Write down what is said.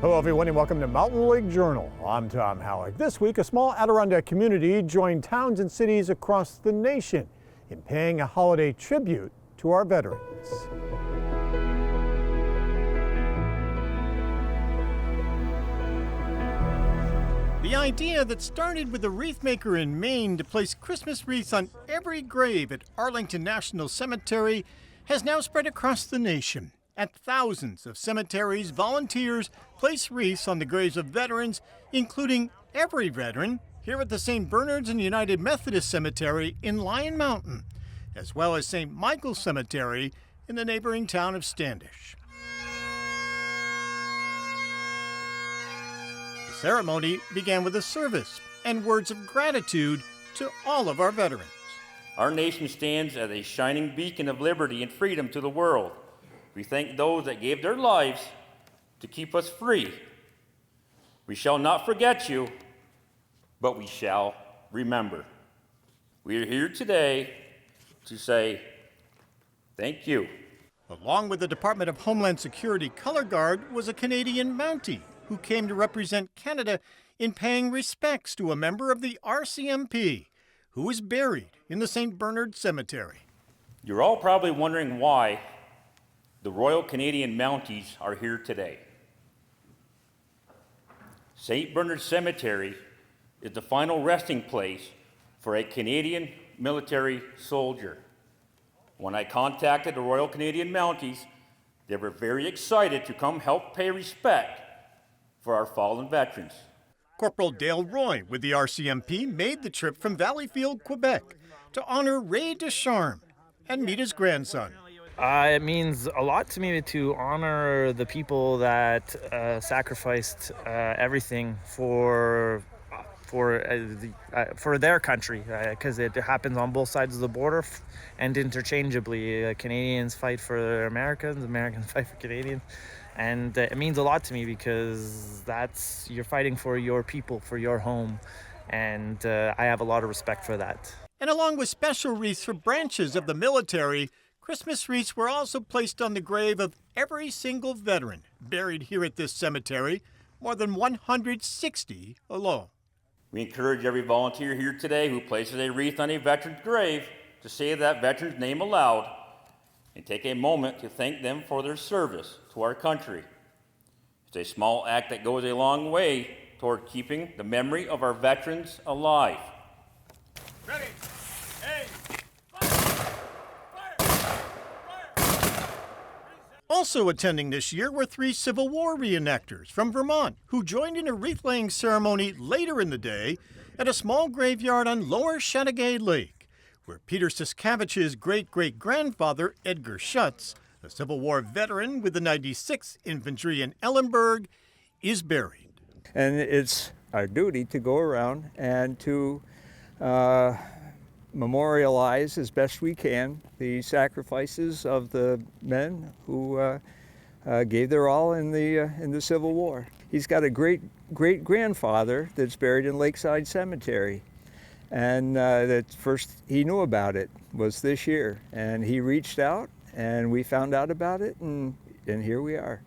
Hello everyone and welcome to Mountain Lake Journal. I'm Tom Halleck. This week, a small Adirondack community joined towns and cities across the nation in paying a holiday tribute to our veterans. The idea that started with a wreath maker in Maine to place Christmas wreaths on every grave at Arlington National Cemetery has now spread across the nation. At thousands of cemeteries, volunteers place wreaths on the graves of veterans, including every veteran here at the St. Bernard's and United Methodist Cemetery in Lyon Mountain, as well as St. Michael's Cemetery in the neighboring town of Standish. The ceremony began with a service and words of gratitude to all of our veterans. Our nation stands as a shining beacon of liberty and freedom to the world. We thank those that gave their lives to keep us free. We shall not forget you, but we shall remember. We are here today to say thank you. Along with the Department of Homeland Security Color Guard was a Canadian Mountie who came to represent Canada in paying respects to a member of the RCMP who is buried in the St. Bernard Cemetery. You're all probably wondering why the Royal Canadian Mounties are here today. St. Bernard Cemetery is the final resting place for a Canadian military soldier. When I contacted the Royal Canadian Mounties, they were very excited to come help pay respect for our fallen veterans. Corporal Dale Roy with the RCMP made the trip from Valleyfield, Quebec to honor Ray Descharmes and meet his grandson. It means a lot to me to honor the people that sacrificed everything for their country, because it happens on both sides of the border and interchangeably. Canadians fight for Americans, Americans fight for Canadians, and it means a lot to me because you're fighting for your people, for your home, and I have a lot of respect for that. And along with special wreaths for branches of the military, Christmas wreaths were also placed on the grave of every single veteran buried here at this cemetery, more than 160 alone. We encourage every volunteer here today who places a wreath on a veteran's grave to say that veteran's name aloud and take a moment to thank them for their service to our country. It's a small act that goes a long way toward keeping the memory of our veterans alive. Ready? Aim! Also attending this year were 3 Civil War reenactors from Vermont who joined in a wreath-laying ceremony later in the day at a small graveyard on Lower Chateaugay Lake, where Peter Siskavich's great-great-grandfather, Edgar Shutts, a Civil War veteran with the 96th Infantry in Ellenburg, is buried. And it's our duty to go around and to memorialize as best we can the sacrifices of the men who gave their all in the Civil War. He's got a great-grandfather that's buried in Lakeside Cemetery, and that first he knew about it was this year, and he reached out and we found out about it, and here we are.